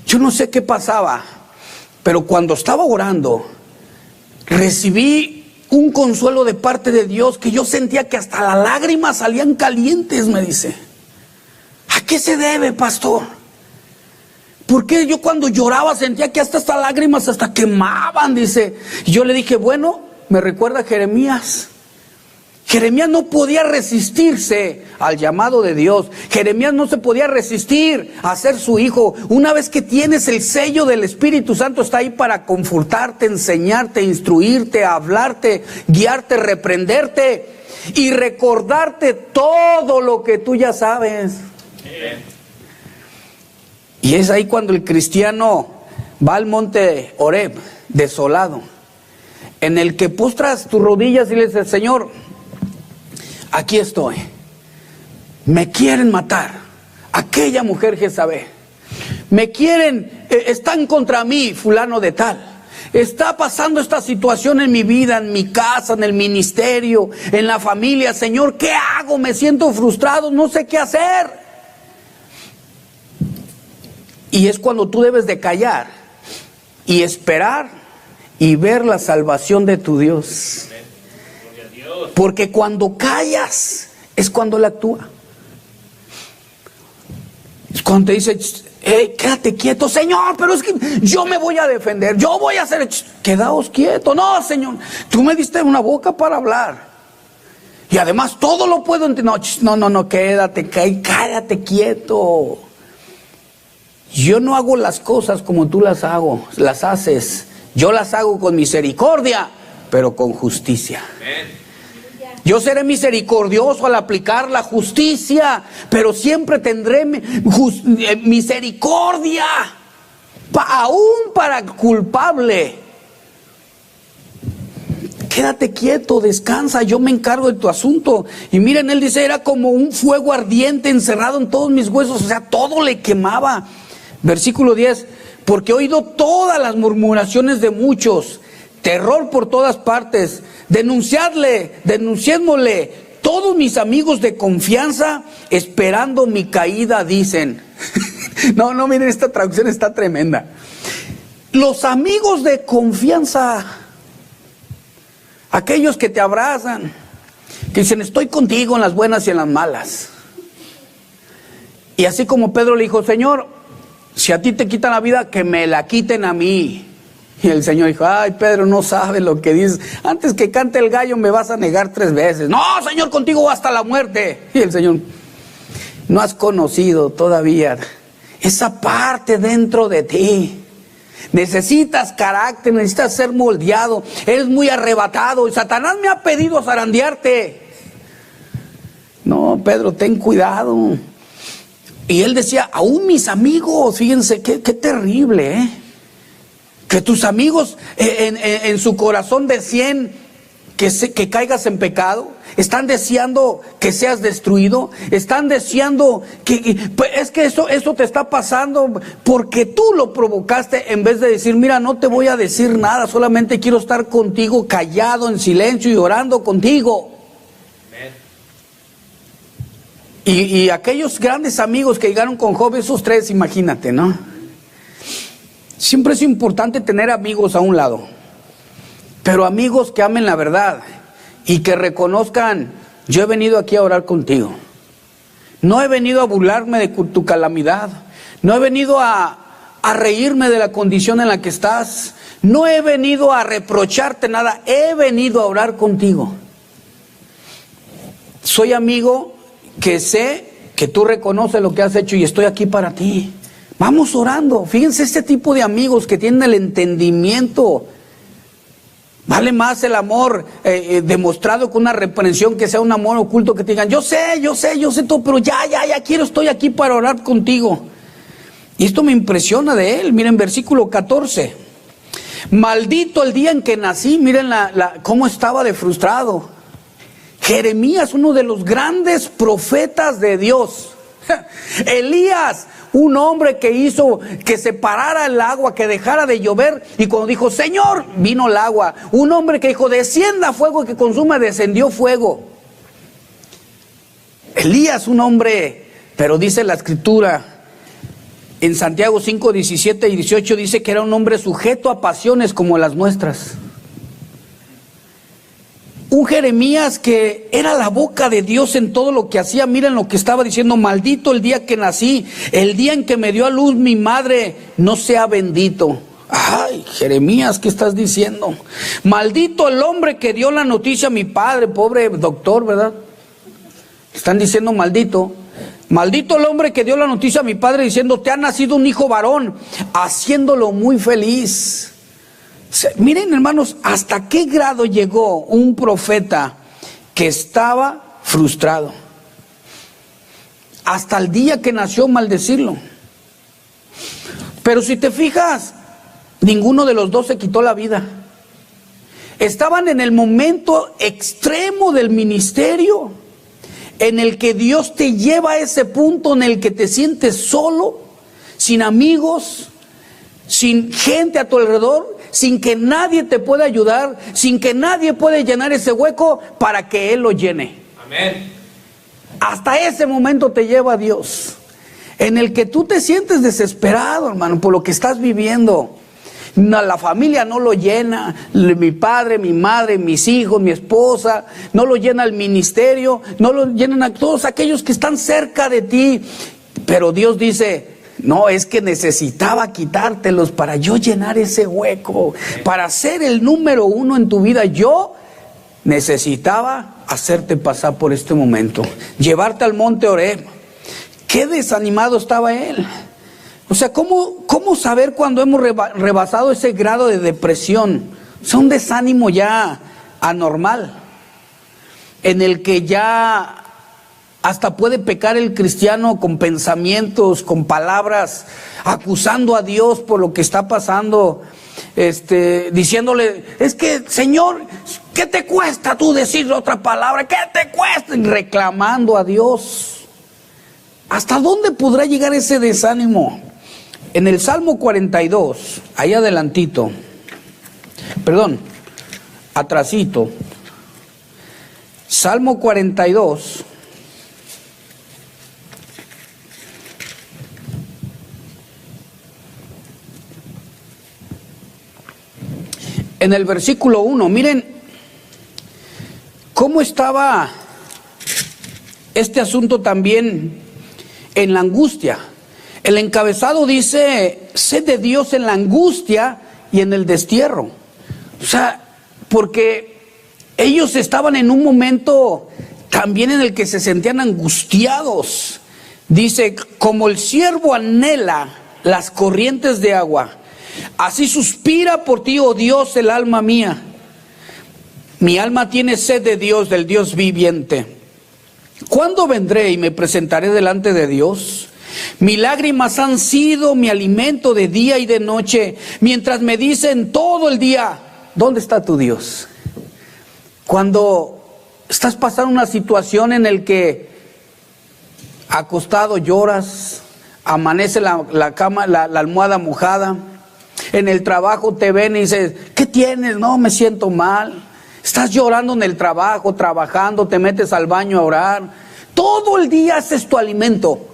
yo no sé qué pasaba, pero cuando estaba orando, recibí un consuelo de parte de Dios que yo sentía que hasta las lágrimas salían calientes, me dice. ¿A qué se debe, pastor? Porque yo cuando lloraba sentía que hasta estas lágrimas hasta quemaban, dice. Y yo le dije, bueno, me recuerda a Jeremías. Jeremías no podía resistirse al llamado de Dios. Jeremías no se podía resistir a ser su hijo. Una vez que tienes el sello del Espíritu Santo, está ahí para confortarte, enseñarte, instruirte, hablarte, guiarte, reprenderte y recordarte todo lo que tú ya sabes. Y es ahí cuando el cristiano va al monte Horeb, desolado, en el que postras tus rodillas y le dices, Señor, aquí estoy. Me quieren matar. Aquella mujer Jezabel. Me quieren, están contra mí, fulano de tal. Está pasando esta situación en mi vida, en mi casa, en el ministerio, en la familia. Señor, ¿qué hago? Me siento frustrado, no sé qué hacer. Y es cuando tú debes de callar y esperar y ver la salvación de tu Dios. Porque cuando callas es cuando Él actúa. Es cuando te dice, hey, quédate quieto, Señor, pero es que yo me voy a defender, yo voy a hacer, quedaos quietos. No, Señor, tú me diste una boca para hablar. Y además todo lo puedo entender. No, quédate, cállate quieto. Yo no hago las cosas como tú las haces. Yo las hago con misericordia, pero con justicia. Yo seré misericordioso al aplicar la justicia, pero siempre tendré misericordia, aún para el culpable. Quédate quieto, descansa, yo me encargo de tu asunto. Y miren, él dice, era como un fuego ardiente encerrado en todos mis huesos, o sea, todo le quemaba. Versículo 10, porque he oído todas las murmuraciones de muchos, terror por todas partes, denunciémosle, todos mis amigos de confianza, esperando mi caída, dicen. No, miren, esta traducción está tremenda. Los amigos de confianza, aquellos que te abrazan, que dicen, estoy contigo en las buenas y en las malas. Y así como Pedro le dijo, Señor, si a ti te quitan la vida, que me la quiten a mí. Y el Señor dijo, ay, Pedro, no sabes lo que dices. Antes que cante el gallo me vas a negar 3 veces. No, Señor, contigo hasta la muerte. Y el Señor, no has conocido todavía esa parte dentro de ti. Necesitas carácter, necesitas ser moldeado. Eres muy arrebatado y Satanás me ha pedido zarandearte. No, Pedro, ten cuidado. Y él decía, aún mis amigos, fíjense, qué terrible, que tus amigos en su corazón decían que caigas en pecado, ¿Están deseando que seas destruido? ¿Están deseando que... Pues es que eso te está pasando porque tú lo provocaste, en vez de decir, mira, no te voy a decir nada, solamente quiero estar contigo callado, en silencio y orando contigo. Y aquellos grandes amigos que llegaron con Job, esos tres, imagínate, ¿no? Siempre es importante tener amigos a un lado, pero amigos que amen la verdad y que reconozcan, yo he venido aquí a orar contigo. No he venido a burlarme de tu calamidad, no he venido a reírme de la condición en la que estás, no he venido a reprocharte nada, he venido a orar contigo. Soy amigo que sé que tú reconoces lo que has hecho y estoy aquí para ti. Vamos orando. Fíjense, este tipo de amigos que tienen el entendimiento. Vale más el amor demostrado con una reprensión que sea un amor oculto, que te digan, yo sé todo, pero ya estoy aquí para orar contigo. Y esto me impresiona de él. Miren, versículo 14. Maldito el día en que nací. Miren cómo estaba de frustrado. Jeremías, uno de los grandes profetas de Dios. Elías, un hombre que hizo que se parara el agua, que dejara de llover, y cuando dijo, Señor, vino el agua. Un hombre que dijo, descienda fuego que consuma, descendió fuego. Elías, un hombre, pero dice la escritura en Santiago 5, 17 y 18, dice que era un hombre sujeto a pasiones como las nuestras. Un Jeremías que era la boca de Dios en todo lo que hacía. Miren lo que estaba diciendo: maldito el día que nací, el día en que me dio a luz mi madre, no sea bendito. Ay, Jeremías, ¿qué estás diciendo? Maldito el hombre que dio la noticia a mi padre, pobre doctor, ¿verdad? Están diciendo maldito. Maldito el hombre que dio la noticia a mi padre diciendo, te ha nacido un hijo varón, haciéndolo muy feliz. Miren, hermanos, hasta qué grado llegó un profeta que estaba frustrado. Hasta el día que nació maldecirlo. Pero si te fijas, ninguno de los dos se quitó la vida. Estaban en el momento extremo del ministerio, en el que Dios te lleva a ese punto en el que te sientes solo, sin amigos, sin gente a tu alrededor, sin que nadie te pueda ayudar, sin que nadie pueda llenar ese hueco para que Él lo llene. Amén. Hasta ese momento te lleva Dios, en el que tú te sientes desesperado, hermano, por lo que estás viviendo. La familia no lo llena, mi padre, mi madre, mis hijos, mi esposa, no lo llena el ministerio, no lo llenan a todos aquellos que están cerca de ti. Pero Dios dice, no, es que necesitaba quitártelos para yo llenar ese hueco, para ser el número uno en tu vida. Yo necesitaba hacerte pasar por este momento, llevarte al monte Horeb. Qué desanimado estaba él. O sea, ¿cómo saber cuando hemos rebasado ese grado de depresión? O sea, un desánimo ya anormal, en el que ya hasta puede pecar el cristiano con pensamientos, con palabras, acusando a Dios por lo que está pasando, diciéndole, es que, Señor, ¿qué te cuesta tú decir otra palabra? ¿Qué te cuesta? Y reclamando a Dios. ¿Hasta dónde podrá llegar ese desánimo? En el Salmo 42, ahí adelantito, atrasito, Salmo 42, en el versículo 1, miren cómo estaba este asunto también en la angustia. El encabezado dice, sed de Dios en la angustia y en el destierro. O sea, porque ellos estaban en un momento también en el que se sentían angustiados. Dice, como el ciervo anhela las corrientes de agua, así suspira por ti, oh Dios, el alma mía. Mi alma tiene sed de Dios, del Dios viviente. ¿Cuándo vendré y me presentaré delante de Dios? Mis lágrimas han sido mi alimento de día y de noche, mientras me dicen todo el día, ¿dónde está tu Dios? Cuando estás pasando una situación en la que acostado lloras, amanece la cama, la almohada mojada, en el trabajo te ven y dices, ¿qué tienes? No, me siento mal. Estás llorando en el trabajo, trabajando, te metes al baño a orar. Todo el día ese es tu alimento.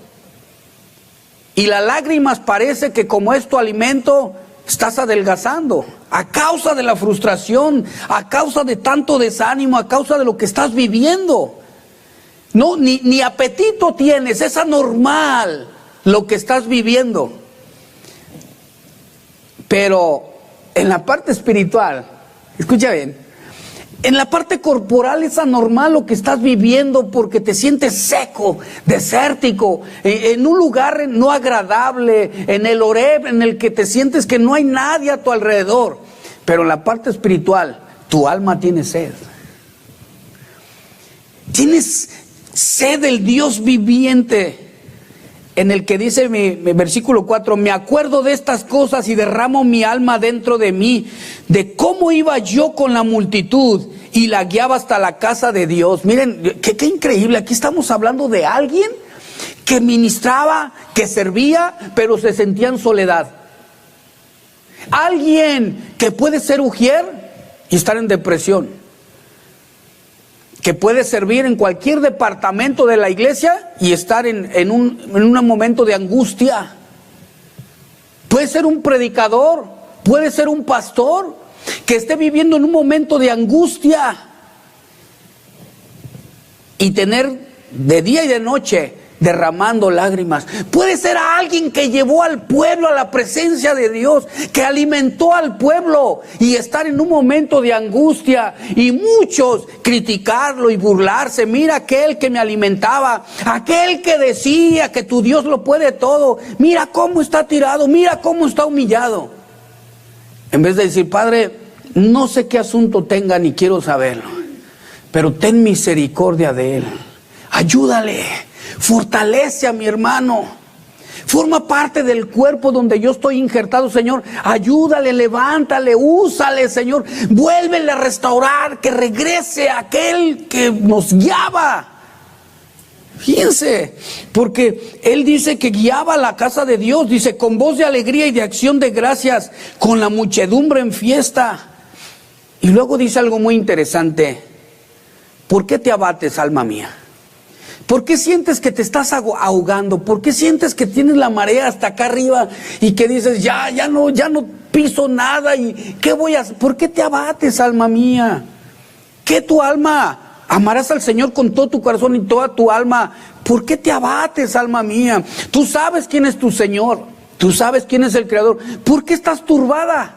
Y las lágrimas parece que como es tu alimento, estás adelgazando. A causa de la frustración, a causa de tanto desánimo, a causa de lo que estás viviendo. No, ni apetito tienes, es anormal lo que estás viviendo. Pero en la parte espiritual, escucha bien, en la parte corporal es anormal lo que estás viviendo porque te sientes seco, desértico, en un lugar no agradable, en el Horeb, en el que te sientes que no hay nadie a tu alrededor. Pero en la parte espiritual, tu alma tiene sed. Tienes sed del Dios viviente, en el que dice mi versículo 4, me acuerdo de estas cosas y derramo mi alma dentro de mí, de cómo iba yo con la multitud y la guiaba hasta la casa de Dios. Miren, qué increíble, aquí estamos hablando de alguien que ministraba, que servía, pero se sentía en soledad. Alguien que puede ser ujier y estar en depresión, que puede servir en cualquier departamento de la iglesia y estar en un momento de angustia. Puede ser un predicador, puede ser un pastor que esté viviendo en un momento de angustia y tener de día y de noche derramando lágrimas. Puede ser alguien que llevó al pueblo a la presencia de Dios, que alimentó al pueblo y estar en un momento de angustia, y muchos criticarlo y burlarse. Mira aquel que me alimentaba, aquel que decía que tu Dios lo puede todo, mira cómo está tirado, mira cómo está humillado. En vez de decir, Padre, no sé qué asunto tenga ni quiero saberlo, pero ten misericordia de él, ayúdale, fortalece a mi hermano, forma parte del cuerpo donde yo estoy injertado, Señor, ayúdale, levántale, úsale, Señor, vuélvele a restaurar, que regrese aquel que nos guiaba. Fíjense, porque él dice que guiaba a la casa de Dios, dice, con voz de alegría y de acción de gracias, con la muchedumbre en fiesta. Y luego dice algo muy interesante, ¿por qué te abates, alma mía? ¿Por qué sientes que te estás ahogando? ¿Por qué sientes que tienes la marea hasta acá arriba y que dices, ya no piso nada y qué voy a hacer? ¿Por qué te abates, alma mía? ¿Qué tu alma? Amarás al Señor con todo tu corazón y toda tu alma. ¿Por qué te abates, alma mía? Tú sabes quién es tu Señor. Tú sabes quién es el Creador. ¿Por qué estás turbada?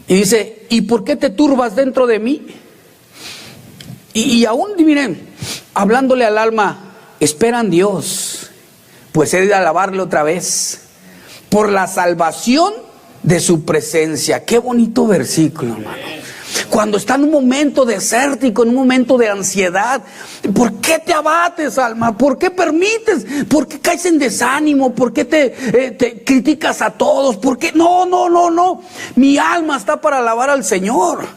Y dice, ¿y por qué te turbas dentro de mí? Y aún, miren, hablándole al alma, espera en Dios, pues he de alabarle otra vez, por la salvación de su presencia. Qué bonito versículo, hermano. Cuando está en un momento desértico, en un momento de ansiedad, ¿por qué te abates, alma? ¿Por qué permites? ¿Por qué caes en desánimo? ¿Por qué te criticas a todos? ¿Por qué? No. Mi alma está para alabar al Señor.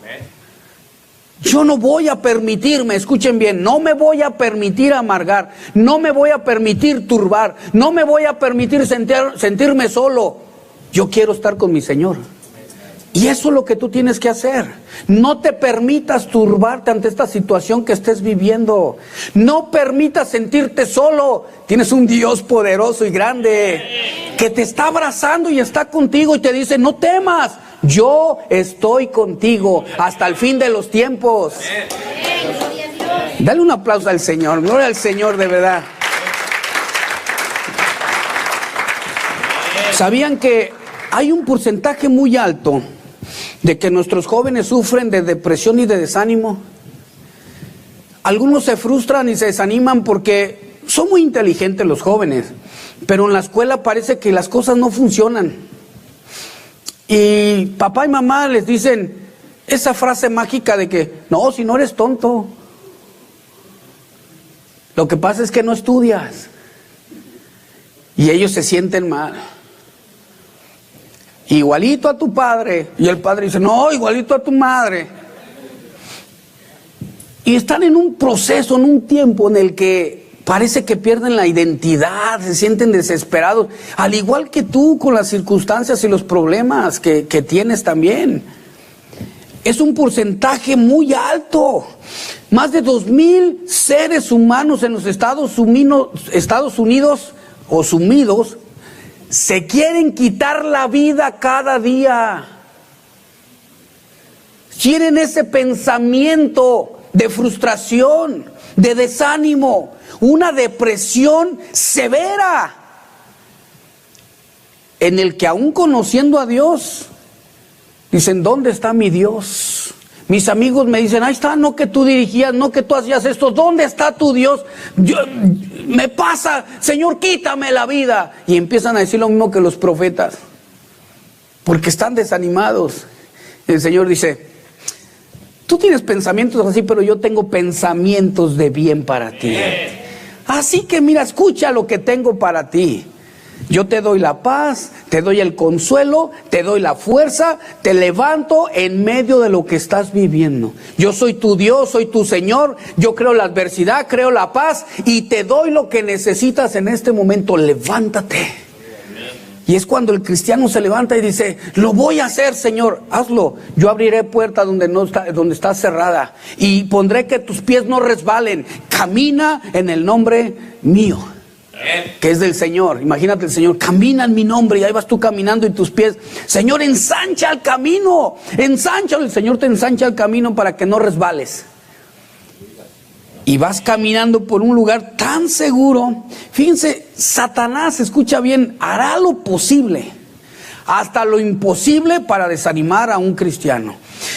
Yo no voy a permitirme, escuchen bien, no me voy a permitir amargar, no me voy a permitir turbar, no me voy a permitir sentirme solo. Yo quiero estar con mi Señor. Y eso es lo que tú tienes que hacer. No te permitas turbarte ante esta situación que estés viviendo. No permitas sentirte solo. Tienes un Dios poderoso y grande que te está abrazando y está contigo y te dice, no temas. Yo estoy contigo hasta el fin de los tiempos. Dale un aplauso al Señor, gloria al Señor de verdad. ¿Sabían que hay un porcentaje muy alto de que nuestros jóvenes sufren de depresión y de desánimo? Algunos se frustran y se desaniman porque son muy inteligentes los jóvenes, pero en la escuela parece que las cosas no funcionan. Y papá y mamá les dicen esa frase mágica de que, no, si no eres tonto. Lo que pasa es que no estudias. Y ellos se sienten mal. Igualito a tu padre. Y el padre dice, no, igualito a tu madre. y están en un proceso, en un tiempo en el que parece que pierden la identidad, se sienten desesperados, al igual que tú con las circunstancias y los problemas que tienes también. Es un porcentaje muy alto. Más de 2,000 seres humanos en los Estados Unidos o sumidos se quieren quitar la vida cada día. Quieren ese pensamiento de frustración, de desánimo, una depresión severa, en el que aún conociendo a Dios, dicen, ¿dónde está mi Dios? Mis amigos me dicen, ahí está, no que tú dirigías, no que tú hacías esto, ¿dónde está tu Dios? Me pasa, Señor, quítame la vida. Y empiezan a decir lo mismo que los profetas, porque están desanimados. El Señor dice, tú tienes pensamientos así, pero yo tengo pensamientos de bien para ti. Así que mira, escucha lo que tengo para ti. Yo te doy la paz, te doy el consuelo, te doy la fuerza, te levanto en medio de lo que estás viviendo. Yo soy tu Dios, soy tu Señor, yo creo la adversidad, creo la paz y te doy lo que necesitas en este momento. Levántate. Y es cuando el cristiano se levanta y dice, lo voy a hacer, Señor, hazlo. Yo abriré puerta donde está cerrada y pondré que tus pies no resbalen. Camina en el nombre mío, que es del Señor. Imagínate el Señor, camina en mi nombre, y ahí vas tú caminando y tus pies, Señor, ensancha el camino, ensánchalo. El Señor te ensancha el camino para que no resbales. Y vas caminando por un lugar tan seguro. Fíjense, Satanás, escucha bien, hará lo posible, hasta lo imposible, para desanimar a un cristiano.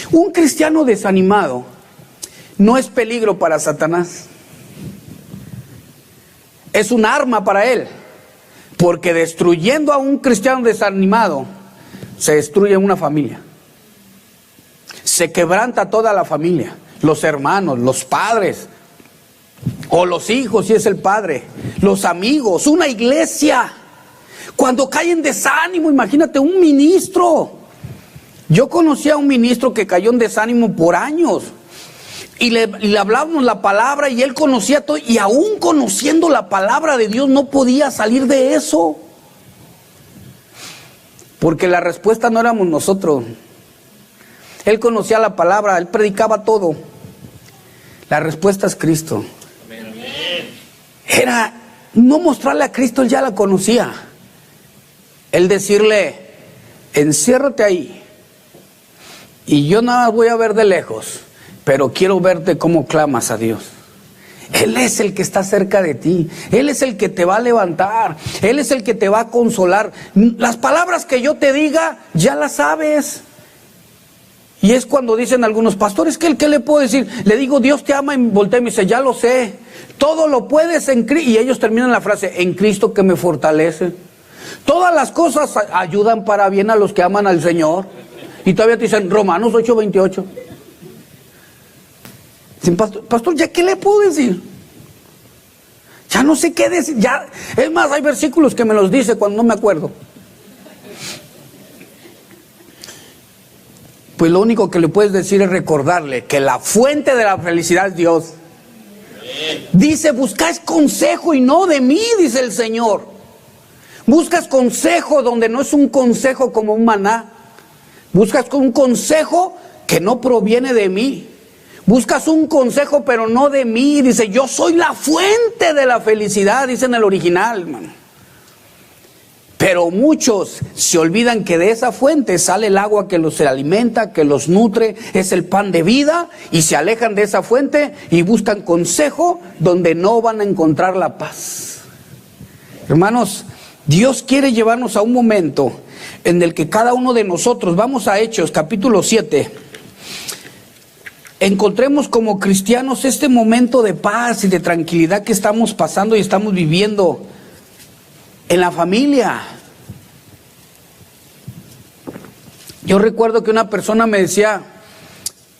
Un cristiano desanimado no es peligro para Satanás. Es un arma para él, porque destruyendo a un cristiano desanimado, se destruye una familia. Se quebranta toda la familia, los hermanos, los padres, o los hijos si es el padre, los amigos, una iglesia. Cuando cae en desánimo, imagínate un ministro. Yo conocí a un ministro que cayó en desánimo por años. Y le hablábamos la palabra y él conocía todo, y aún conociendo la palabra de Dios no podía salir de eso. Porque la respuesta no éramos nosotros. Él conocía la palabra, él predicaba todo. La respuesta es Cristo. Era no mostrarle a Cristo, él ya la conocía. Él decirle, enciérrate ahí y yo nada voy a ver de lejos, pero quiero verte cómo clamas a Dios. Él es el que está cerca de ti, Él es el que te va a levantar, Él es el que te va a consolar. Las palabras que yo te diga, ya las sabes. Y es cuando dicen algunos pastores, ¿qué le puedo decir? Le digo, Dios te ama, y voltea y me dice, ya lo sé, todo lo puedes en Cristo. Y ellos terminan la frase, en Cristo que me fortalece. Todas las cosas ayudan para bien a los que aman al Señor. Y todavía te dicen, Romanos 8:28. Dicen, pastor, ¿ya qué le puedo decir? Ya no sé qué decir. Ya, es más, hay versículos que me los dice cuando no me acuerdo. Pues lo único que le puedes decir es recordarle que la fuente de la felicidad es Dios. Dice, buscáis consejo y no de mí, dice el Señor. Buscas consejo donde no es un consejo como un maná. Buscas un consejo que no proviene de mí. Buscas un consejo pero no de mí. Dice, yo soy la fuente de la felicidad, dice en el original, hermano. Pero muchos se olvidan que de esa fuente sale el agua que los alimenta, que los nutre, es el pan de vida, y se alejan de esa fuente y buscan consejo donde no van a encontrar la paz. Hermanos, Dios quiere llevarnos a un momento en el que cada uno de nosotros, vamos a Hechos capítulo 7, encontremos como cristianos este momento de paz y de tranquilidad que estamos pasando y estamos viviendo en la familia. Yo recuerdo que una persona me decía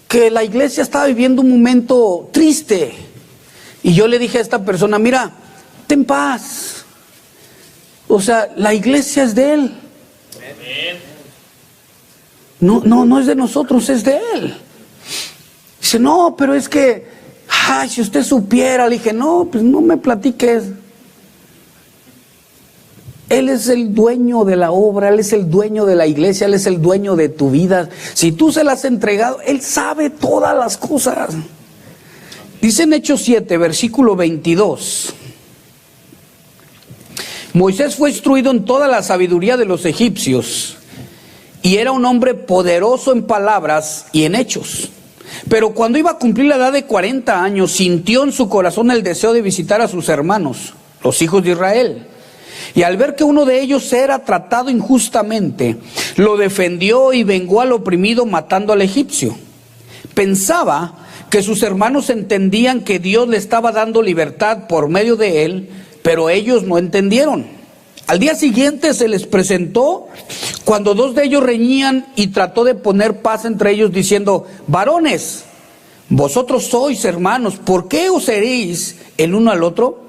que la iglesia estaba viviendo un momento triste. Y yo le dije a esta persona, mira, ten paz. O sea, la iglesia es de Él. No es de nosotros, es de Él. Dice, no, pero es que Ay, si usted supiera. Le dije, no, pues no me platiques. Él es el dueño de la obra, Él es el dueño de la iglesia, Él es el dueño de tu vida. Si tú se las has entregado, Él sabe todas las cosas. Dice en Hechos 7, versículo 22. Moisés fue instruido en toda la sabiduría de los egipcios y era un hombre poderoso en palabras y en hechos. Pero cuando iba a cumplir la edad de 40 años, sintió en su corazón el deseo de visitar a sus hermanos, los hijos de Israel. Y al ver que uno de ellos era tratado injustamente, lo defendió y vengó al oprimido matando al egipcio. Pensaba que sus hermanos entendían que Dios le estaba dando libertad por medio de él, pero ellos no entendieron. Al día siguiente se les presentó cuando dos de ellos reñían y trató de poner paz entre ellos diciendo: varones, vosotros sois hermanos, ¿por qué os heréis el uno al otro?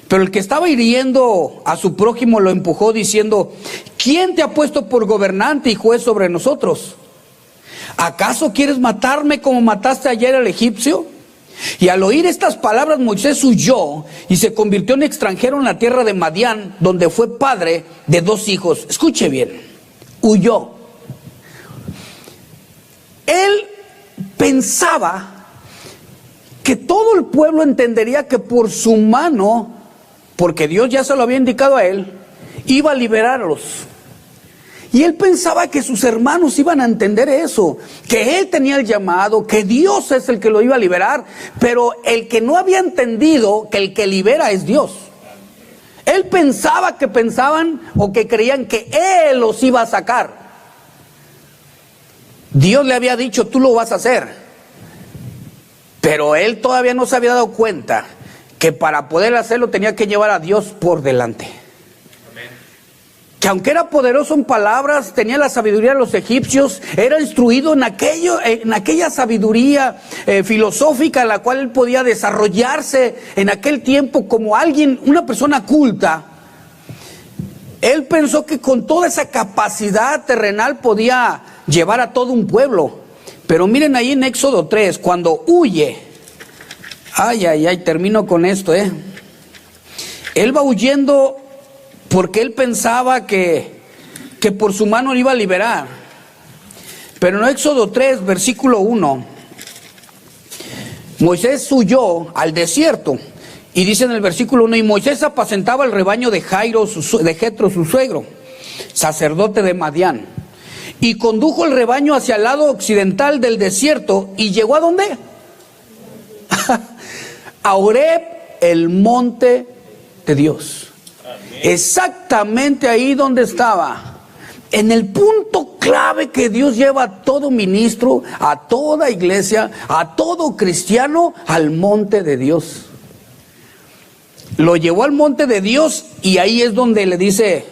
Pero el que estaba hiriendo a su prójimo lo empujó diciendo: ¿quién te ha puesto por gobernante y juez sobre nosotros? ¿Acaso quieres matarme como mataste ayer al egipcio? Y al oír estas palabras Moisés huyó y se convirtió en extranjero en la tierra de Madián, donde fue padre de 2 hijos. Escuche bien, huyó. Él pensaba que todo el pueblo entendería que por su mano, porque Dios ya se lo había indicado a él, iba a liberarlos. Y él pensaba que sus hermanos iban a entender eso, que él tenía el llamado, que Dios es el que lo iba a liberar, pero el que no había entendido que el que libera es Dios. Él pensaba que pensaban o que creían que él los iba a sacar. Dios le había dicho: tú lo vas a hacer. Pero él todavía no se había dado cuenta que para poder hacerlo tenía que llevar a Dios por delante. Que aunque era poderoso en palabras, tenía la sabiduría de los egipcios, era instruido en aquella sabiduría filosófica en la cual él podía desarrollarse en aquel tiempo como alguien, una persona culta. Él pensó que con toda esa capacidad terrenal podía llevar a todo un pueblo. Pero miren ahí en Éxodo 3, cuando huye, termino con esto, Él va huyendo porque él pensaba que por su mano lo iba a liberar. Pero en Éxodo 3, versículo 1, Moisés huyó al desierto. Y dice en el versículo 1, y Moisés apacentaba el rebaño de Jetro, su suegro, sacerdote de Madián. Y condujo el rebaño hacia el lado occidental del desierto. ¿Y llegó a dónde? A Horeb, el monte de Dios. Exactamente ahí donde estaba, en el punto clave que Dios lleva a todo ministro, a toda iglesia, a todo cristiano, al monte de Dios. Lo llevó al monte de Dios y ahí es donde le dice,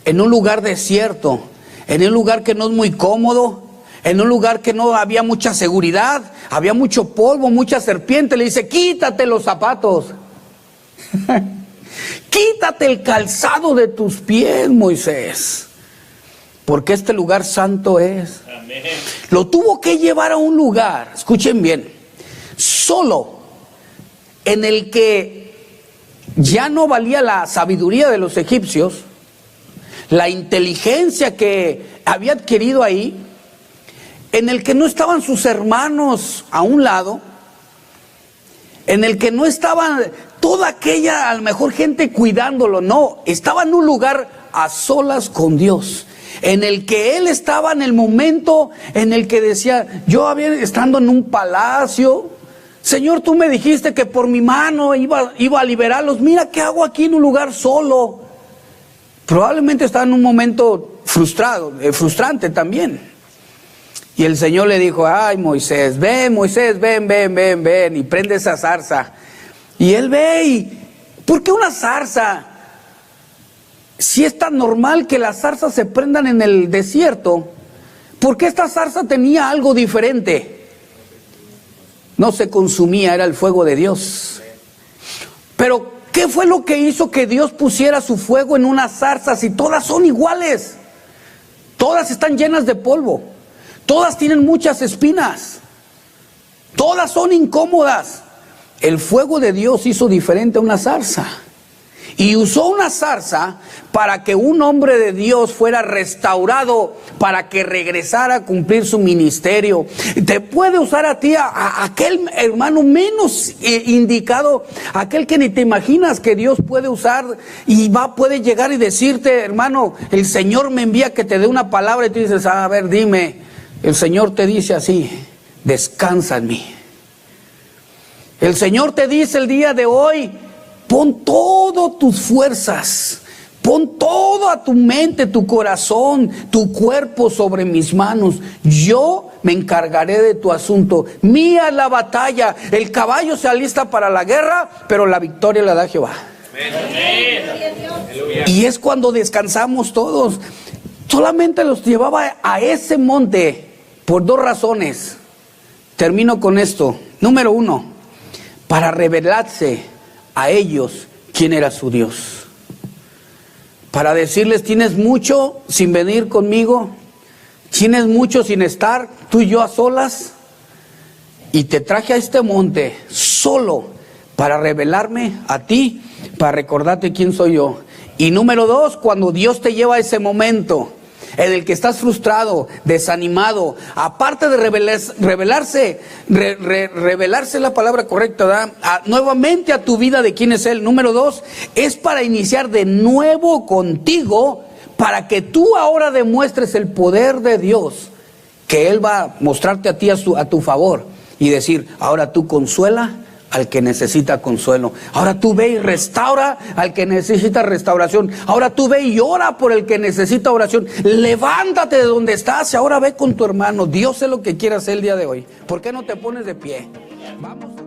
en un lugar desierto, en un lugar que no es muy cómodo, en un lugar que no había mucha seguridad, había mucho polvo, mucha serpiente, le dice: quítate los zapatos. Quítate el calzado de tus pies, Moisés, porque este lugar santo es. Amén. Lo tuvo que llevar a un lugar, escuchen bien, solo, en el que ya no valía la sabiduría de los egipcios, la inteligencia que había adquirido ahí, en el que no estaban sus hermanos a un lado, en el que no estaban toda aquella, a lo mejor, gente cuidándolo. No, estaba en un lugar a solas con Dios, en el que él estaba en el momento en el que decía: yo había estando en un palacio, Señor, tú me dijiste que por mi mano iba a liberarlos, mira qué hago aquí en un lugar solo. Probablemente estaba en un momento frustrante también. Y el Señor le dijo: ay, Moisés, ven, y prende esa zarza. Y él ve y, ¿por qué una zarza? Si es tan normal que las zarzas se prendan en el desierto, ¿por qué esta zarza tenía algo diferente? No se consumía, era el fuego de Dios. Pero, ¿qué fue lo que hizo que Dios pusiera su fuego en una zarza si todas son iguales? Todas están llenas de polvo. Todas tienen muchas espinas. Todas son incómodas. el fuego de Dios hizo diferente a una zarza. Y usó una zarza para que un hombre de Dios fuera restaurado, para que regresara a cumplir su ministerio. Te puede usar a ti, a aquel hermano menos indicado, aquel que ni te imaginas que Dios puede usar, y puede llegar y decirte: hermano, el Señor me envía que te dé una palabra, y tú dices: a ver, dime. El Señor te dice así: descansa en mí. El Señor te dice el día de hoy: pon todas tus fuerzas, pon toda tu mente, tu corazón, tu cuerpo sobre mis manos. Yo me encargaré de tu asunto. Mía es la batalla. El caballo se alista para la guerra, pero la victoria la da Jehová. Amén. Y es cuando descansamos todos. Solamente los llevaba a ese monte por dos razones. Termino con esto. Número 1, para revelarse a ellos quién era su Dios. Para decirles: tienes mucho sin venir conmigo, tienes mucho sin estar tú y yo a solas, y te traje a este monte solo para revelarme a ti, para recordarte quién soy yo. Y número 2, cuando Dios te lleva a ese momento en el que estás frustrado, desanimado, aparte de revelarse la palabra correcta, ¿verdad? Nuevamente a tu vida de quién es Él. Número 2, es para iniciar de nuevo contigo, para que tú ahora demuestres el poder de Dios, que Él va a mostrarte a ti a tu favor, y decir: ahora tú consuela al que necesita consuelo. Ahora tú ve y restaura al que necesita restauración. Ahora tú ve y ora por el que necesita oración. Levántate de donde estás y ahora ve con tu hermano. Dios es lo que quiere hacer el día de hoy. ¿Por qué no te pones de pie? Vamos.